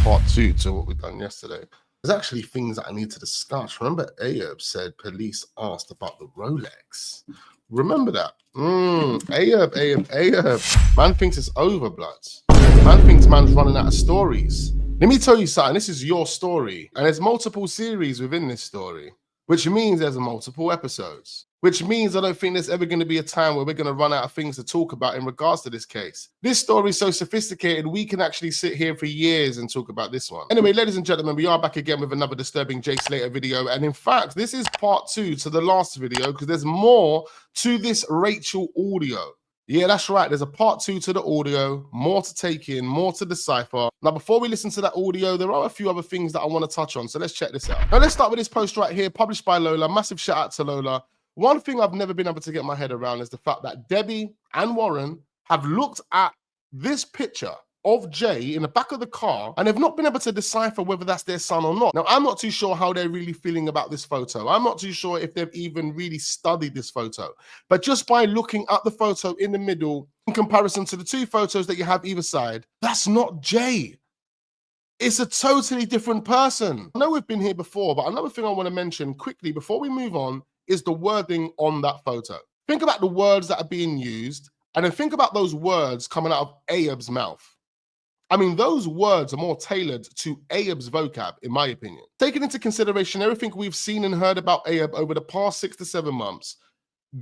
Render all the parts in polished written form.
part two to what we've done yesterday. There's actually things that I need to discuss. Remember, Ayub said police asked about the Rolex. Remember that? Ayub. Man thinks it's over, bloods. Man thinks man's running out of stories. Let me tell you something. This is your story, and there's multiple series within this story, which means there's multiple episodes, which means I don't think there's ever going to be a time where we're going to run out of things to talk about in regards to this case. This story is so sophisticated, we can actually sit here for years and talk about this one. Anyway, ladies and gentlemen, we are back again with another disturbing Jay Slater video. And in fact, this is part two to the last video because there's more to this Rachel audio. Yeah, that's right. There's a part two to the audio, more to take in, more to decipher. Now, before we listen to that audio, there are a few other things that I want to touch on. So let's check this out. Now, let's start with this post right here, published by Lola. Massive shout out to Lola. One thing I've never been able to get my head around is the fact that Debbie and Warren have looked at this picture of Jay in the back of the car and they've not been able to decipher whether that's their son or not. Now, I'm not too sure how they're really feeling about this photo. I'm not too sure if they've even really studied this photo. But just by looking at the photo in the middle, in comparison to the two photos that you have either side, that's not Jay. It's a totally different person. I know we've been here before, but another thing I want to mention quickly before we move on is the wording on that photo. Think about the words that are being used, and then think about those words coming out of Ayub's mouth. I mean, those words are more tailored to Ayub's vocab, in my opinion. Taking into consideration everything we've seen and heard about Ayub over the past 6 to 7 months,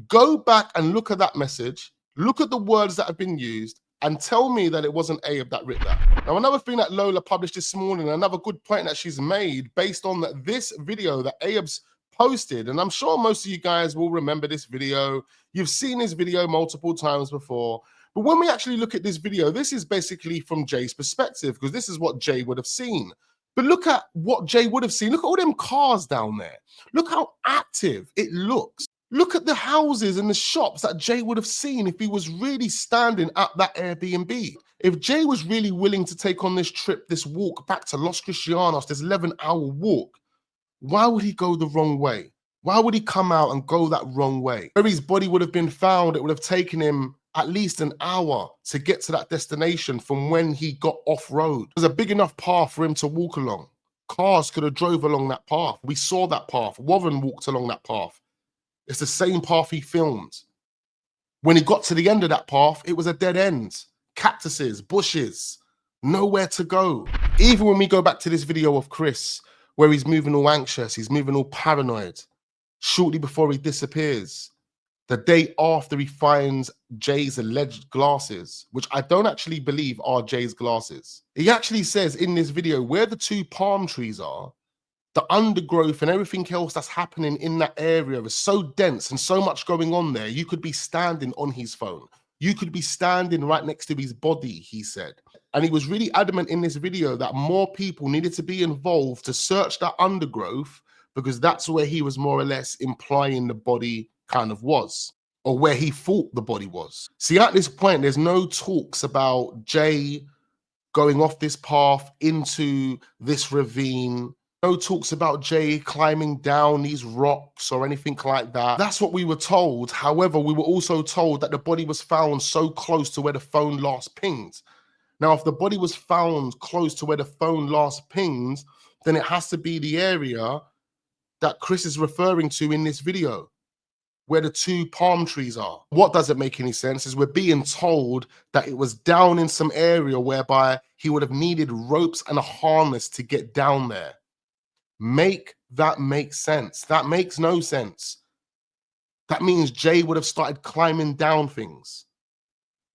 go back and look at that message, look at the words that have been used, and tell me that it wasn't Ayub that wrote that. Now, another thing that Lola published this morning, another good point that she's made based on this video that Ayub's posted, and I'm sure most of you guys will remember this video. You've seen this video multiple times before. But when we actually look at this video, this is basically from Jay's perspective, because this is what Jay would have seen. But look at what Jay would have seen. Look at all them cars down there. Look how active it looks. Look at the houses and the shops that Jay would have seen if he was really standing at that Airbnb. If Jay was really willing to take on this trip, this walk back to Los Cristianos, this 11-hour walk, why would he go the wrong way? Why would he come out and go that wrong way? Where his body would have been found, it would have taken him at least an hour to get to that destination from when he got off-road. There's a big enough path for him to walk along. Cars could have drove along that path. We saw that path. Warren walked along that path. It's the same path he filmed. When he got to the end of that path, it was a dead end. Cactuses, bushes, nowhere to go. Even when we go back to this video of Chris, where he's moving all anxious, he's moving all paranoid, shortly before he disappears, the day after he finds Jay's alleged glasses, which I don't actually believe are Jay's glasses. He actually says in this video where the two palm trees are, the undergrowth and everything else that's happening in that area is so dense and so much going on there, you could be standing on his phone. You could be standing right next to his body, he said. And he was really adamant in this video that more people needed to be involved to search that undergrowth, because that's where he was more or less implying the body kind of was, or where he thought the body was. See, at this point, there's no talks about Jay going off this path into this ravine. No talks about Jay climbing down these rocks or anything like that. That's what we were told. However, we were also told that the body was found so close to where the phone last pinged. Now, if the body was found close to where the phone last pinged, then it has to be the area that Chris is referring to in this video, where the two palm trees are. What doesn't make any sense is we're being told that it was down in some area whereby he would have needed ropes and a harness to get down there. Make that make sense. That makes no sense. That means Jay would have started climbing down things.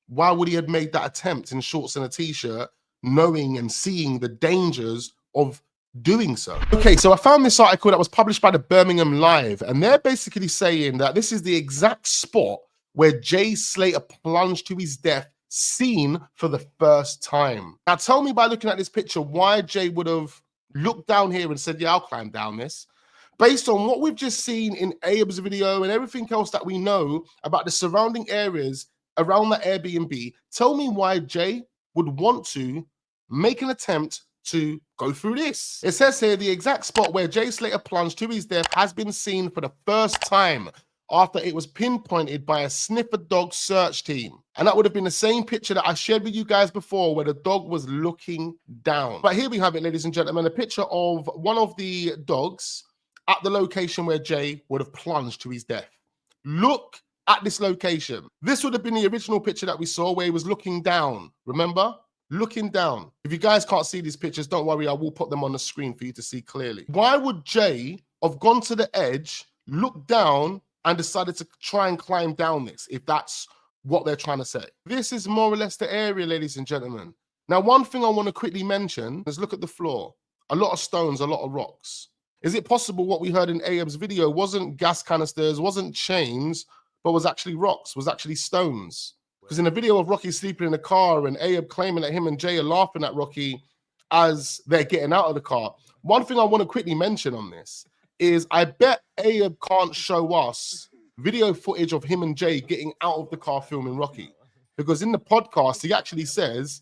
Why would he have made that attempt in shorts and a t-shirt, knowing and seeing the dangers of doing so? Okay, so I found this article that was published by the Birmingham Live, and they're basically saying that this is the exact spot where Jay Slater plunged to his death, seen for the first time. Now, tell me by looking at this picture why Jay would have looked down here and said, yeah, I'll climb down this. Based on what we've just seen in Ayub's video and everything else that we know about the surrounding areas around the Airbnb, tell me why Jay would want to make an attempt to go through this. It says here, the exact spot where Jay Slater plunged to his death has been seen for the first time after it was pinpointed by a sniffer dog search team. And that would have been the same picture that I shared with you guys before where the dog was looking down. But here we have it, ladies and gentlemen, a picture of one of the dogs at the location where Jay would have plunged to his death. Look at this location. This would have been the original picture that we saw where he was looking down. Remember? Looking down. If you guys can't see these pictures, don't worry, I will put them on the screen for you to see clearly. Why would Jay have gone to the edge, looked down, and decided to try and climb down this, if that's what they're trying to say? This is more or less the area, ladies and gentlemen. Now, one thing I want to quickly mention is look at the floor. A lot of stones, a lot of rocks. Is it possible what we heard in Ayub's video wasn't gas canisters, wasn't chains, but was actually rocks, was actually stones? Because in the video of Rocky sleeping in the car and Ayub claiming that him and Jay are laughing at Rocky as they're getting out of the car. One thing I want to quickly mention on this is I bet Ayub can't show us video footage of him and Jay getting out of the car filming Rocky. Because in the podcast, he actually says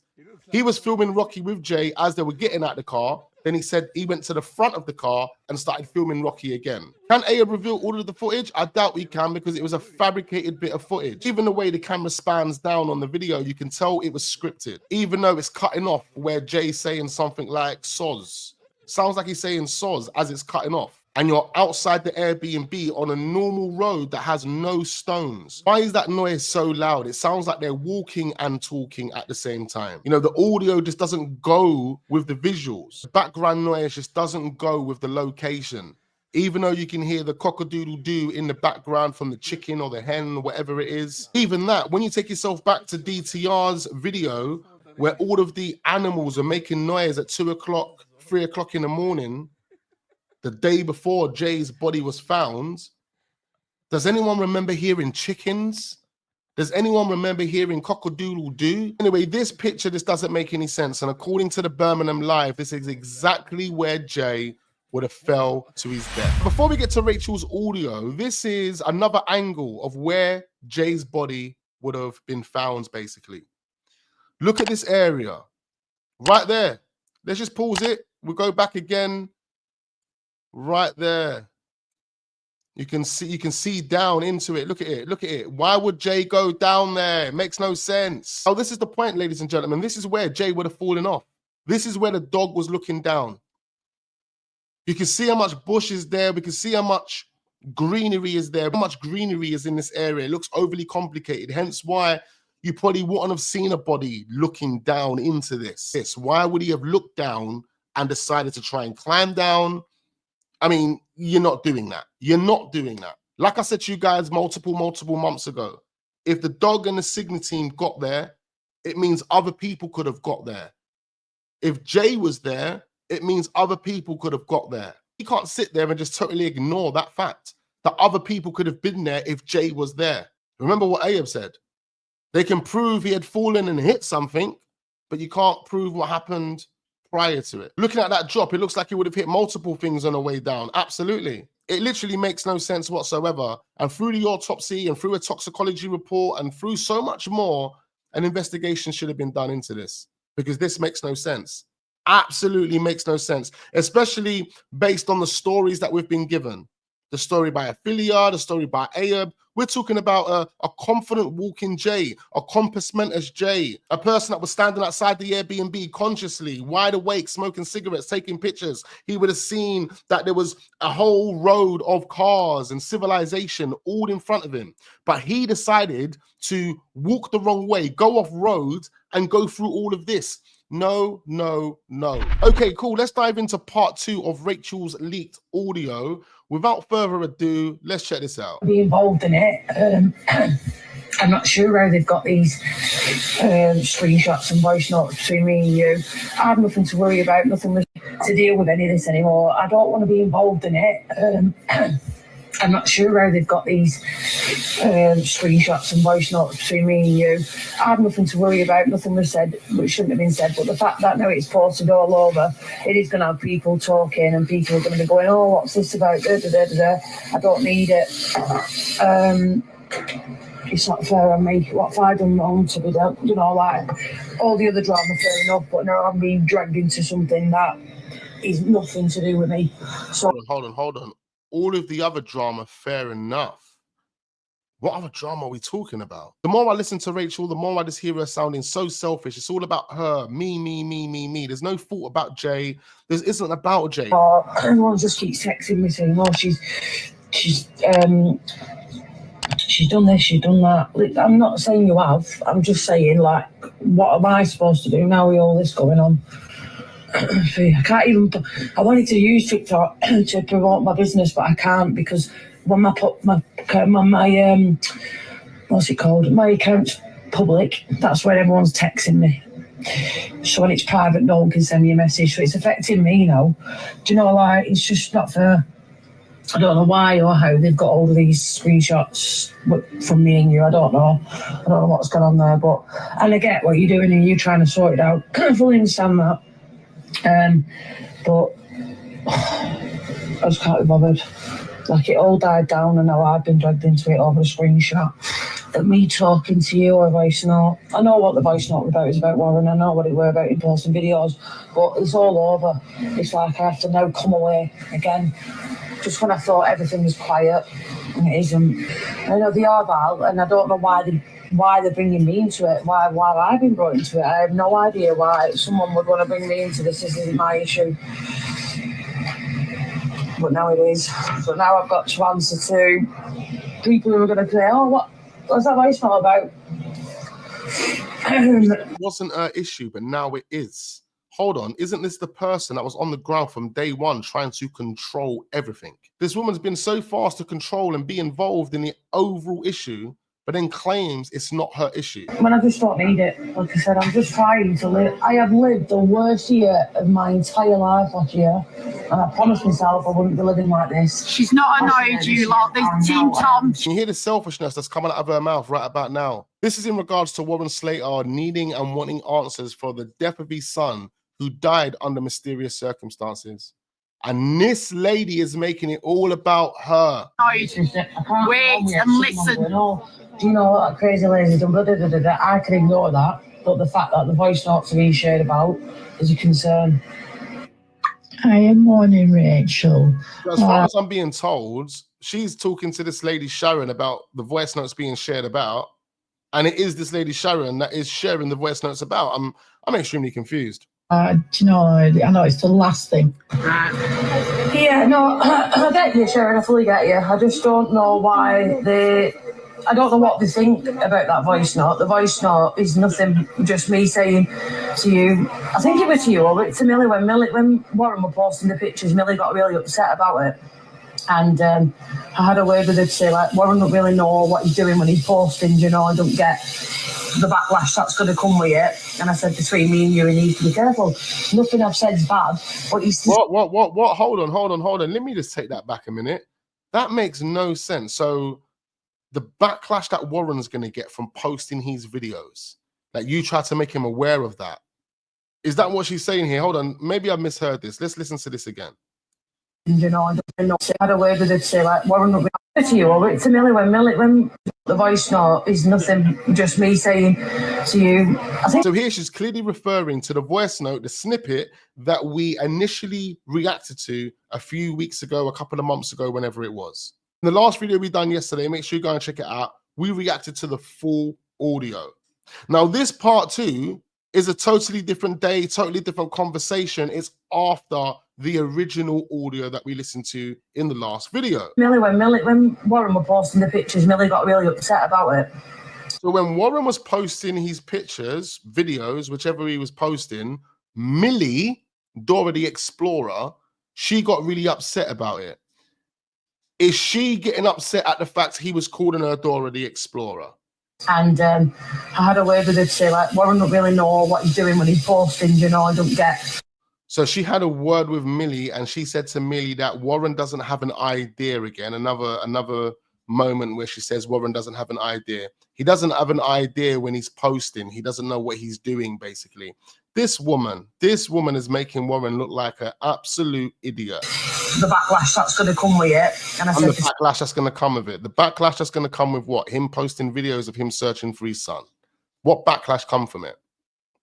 he was filming Rocky with Jay as they were getting out of the car. Then he said he went to the front of the car and started filming Rocky again. Can Ayub reveal all of the footage? I doubt we can because it was a fabricated bit of footage. Even the way the camera spans down on the video, you can tell it was scripted. Even though it's cutting off where Jay's saying something like soz. Sounds like he's saying soz as it's cutting off. And you're outside the Airbnb on a normal road that has no stones. Why is that noise so loud? It sounds like they're walking and talking at the same time. You know, the audio just doesn't go with the visuals. The background noise just doesn't go with the location. Even though you can hear the cock-a-doodle-doo in the background from the chicken or the hen or whatever it is. Even that, when you take yourself back to DTR's video, where all of the animals are making noise at 2 o'clock, 3 o'clock in the morning, the day before Jay's body was found, does anyone remember hearing chickens? Does anyone remember hearing cock-a-doodle-doo? Anyway, this picture just doesn't make any sense. And according to the Birmingham Live, this is exactly where Jay would have fell to his death. Before we get to Rachel's audio, this is another angle of where Jay's body would have been found, basically. Look at this area right there. Let's just pause it. We'll go back again. Right there. You can see down into it. Look at it. Look at it. Why would Jay go down there? It makes no sense. Oh, this is the point, ladies and gentlemen. This is where Jay would have fallen off. This is where the dog was looking down. You can see how much bush is there. We can see how much greenery is there. How much greenery is in this area. It looks overly complicated. Hence why you probably wouldn't have seen a body looking down into this. Why would he have looked down and decided to try and climb down? I mean, you're not doing that. You're not doing that. Like I said to you guys multiple months ago, if the dog and the Signet team got there, it means other people could have got there. If Jay was there, it means other people could have got there. You can't sit there and just totally ignore that fact that other people could have been there if Jay was there. Remember what Ayub said. They can prove he had fallen and hit something, but you can't prove what happened prior to it. Looking at that drop, it looks like he would have hit multiple things on the way down. Absolutely. It literally makes no sense whatsoever. And through the autopsy and through a toxicology report and through so much more, an investigation should have been done into this because this makes no sense. Absolutely makes no sense, especially based on the stories that we've been given. The story by Ophelia, the story by Ayub. We're talking about a confident walking Jay, a compass mentis Jay, a person that was standing outside the Airbnb consciously, wide awake, smoking cigarettes, taking pictures. He would have seen that there was a whole road of cars and civilization all in front of him. But he decided to walk the wrong way, go off road and go through all of this. No. Okay, cool. Let's dive into part 2 of Rachel's leaked audio. Without further ado, let's check this out. Be involved in it. I'm not sure how they've got these screenshots and voice notes between me and you. I have nothing to worry about, nothing to deal with any of this anymore. I don't want to be involved in it. I'm not sure how they've got these screenshots and voice notes between me and you. I have nothing to worry about, nothing was said which shouldn't have been said, but the fact that now it's posted all over, it is going to have people talking and people are going to be going, oh, what's this about? I don't need it. It's not fair on me. What have I done wrong to be done? You know, like all the other drama, fair enough, but now I'm being dragged into something that is nothing to do with me. So hold on. All of the other drama, fair enough. What other drama are we talking about? The more I listen to Rachel, the more I just hear her sounding so selfish. It's all about her, me, me, me, me, me. There's no thought about Jay. This isn't about Jay. Everyone just keeps texting me saying, "Oh, she's done this, she's done that." I'm not saying you have. I'm just saying, like, what am I supposed to do now with all this going on? I can't even. I wanted to use TikTok to promote my business, but I can't because when I put my what's it called? My account's public. That's where everyone's texting me. So when it's private, no one can send me a message. So it's affecting me now. Do you know, like, it's just not fair. I don't know why or how they've got all of these screenshots from me and you. I don't know what's going on there. But and I get what you're doing and you're trying to sort it out. I fully understand that. But I just can't be bothered. Like, it all died down and now I've been dragged into it over a screenshot. That me talking to you or a voice note. I know what the voice note was about. It's about Warren. I know what it were about in posting videos. But it's all over. It's like I have to now come away again. Just when I thought everything was quiet, and it isn't. I know they are, Val, and I don't know why they're bringing me into it. Why have I been brought into it? I have no idea why someone would want to bring me into this. This isn't my issue. But now it is. So now I've got to answer to people who are going to say, "Oh, what's that voice note about?" It wasn't her issue, but now it is. Hold on, isn't this the person that was on the ground from day one trying to control everything? This woman's been so fast to control and be involved in the overall issue, but then claims it's not her issue. When I just don't need it. Like I said, I'm just trying to live. I have lived the worst year of my entire life last year, and I promised myself I wouldn't be living like this. She's not annoyed you lot. This Team Tom. You hear the selfishness that's coming out of her mouth right about now. This is in regards to Warren SLATER needing and wanting answers for the death of his son, who died under mysterious circumstances. And this lady is making it all about her. Wait and listen. Do you know what that crazy lady's done? I can ignore that, but the fact that the voice notes are being shared about is a concern. Hi, morning, Rachel. As far as I'm being told, she's talking to this lady Sharon about the voice notes being shared about, and it is this lady Sharon that is sharing the voice notes about. I'm extremely confused. Do you know, I know it's the last thing. Yeah, no, I get you, Sharon, I fully get you. I just don't know why I don't know what they think about that voice note. The voice note is nothing, just me saying to you, I think it was to you or to Millie, when Warren were posting the pictures, Millie got really upset about it. And I had a word with her to say, like, Warren don't really know what he's doing when he's posting, you know, I don't get the backlash that's going to come with it. And I said, between me and you, he needs to be careful. Nothing I've said is bad, but he's... What? Hold on. Let me just take that back a minute. That makes no sense. So the backlash that Warren's going to get from posting his videos, that you try to make him aware of that, is that what she's saying here? Hold on, maybe I misheard this. Let's listen to this again. You know, I had a word with her to say, like, Warren don't be to you or to Millie, when the voice note is nothing, just me saying to you, I think... So here she's clearly referring to the voice note, the snippet that we initially reacted to a few weeks ago, a couple of months ago, whenever it was. In the last video we done yesterday, make sure you go and check it out. We reacted to the full audio. Now, this part 2 is a totally different day, totally different conversation. It's after the original audio that we listened to in the last video. When Warren were posting the pictures, Millie got really upset about it. So when Warren was posting his pictures, videos, whichever he was posting, Millie, Dora the Explorer, she got really upset about it. Is she getting upset at the fact he was calling her Dora the Explorer? And I had a word with her to say, like, Warren don't really know what he's doing when he's posting, you know, I don't get... So she had a word with Millie, and she said to Millie that Warren doesn't have an idea again. Another moment where she says Warren doesn't have an idea. He doesn't have an idea when he's posting. He doesn't know what he's doing, basically. This woman is making Warren look like an absolute idiot. The backlash that's going to come with it. And the backlash that's going to come with it. The backlash that's going to come with what? Him posting videos of him searching for his son. What backlash come from it?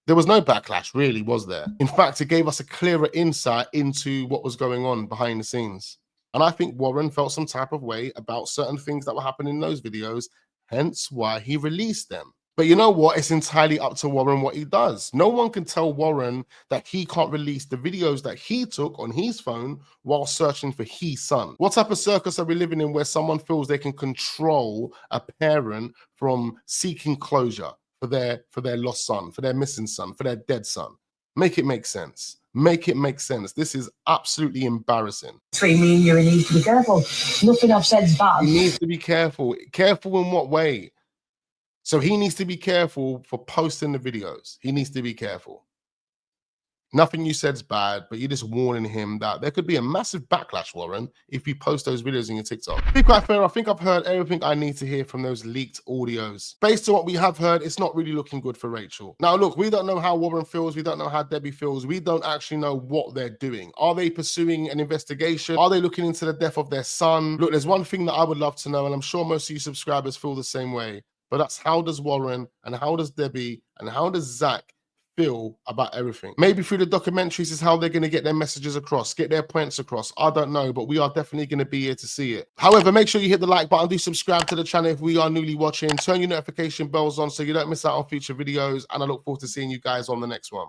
There was no backlash, really, was there? In fact, it gave us a clearer insight into what was going on behind the scenes. And I think Warren felt some type of way about certain things that were happening in those videos hence why he released them. But you know what? It's entirely up to Warren what he does. No one can tell Warren that he can't release the videos that he took on his phone while searching for his son. What type of circus are we living in where someone feels they can control a parent from seeking closure for their lost son, for their missing son, for their dead son? Make it make sense. Make it make sense. This is absolutely embarrassing. Between me and you, he needs to be careful. Nothing I've said is bad. He needs to be careful. Careful in what way? So he needs to be careful for posting the videos. He needs to be careful. Nothing you said's bad, but you're just warning him that there could be a massive backlash, Warren, if you post those videos in your TikTok. To be quite fair, I think I've heard everything I need to hear from those leaked audios. Based on what we have heard, it's not really looking good for Rachel. Now, look, we don't know how Warren feels. We don't know how Debbie feels. We don't actually know what they're doing. Are they pursuing an investigation? Are they looking into the death of their son? Look, there's one thing that I would love to know, and I'm sure most of you subscribers feel the same way. But that's, how does Warren and how does Debbie and how does Zach feel about everything? Maybe through the documentaries is how they're going to get their messages across, get their points across. I don't know, but we are definitely going to be here to see it. However, make sure you hit the like button, do subscribe to the channel if we are newly watching, turn your notification bells on so you don't miss out on future videos, and I look forward to seeing you guys on the next one.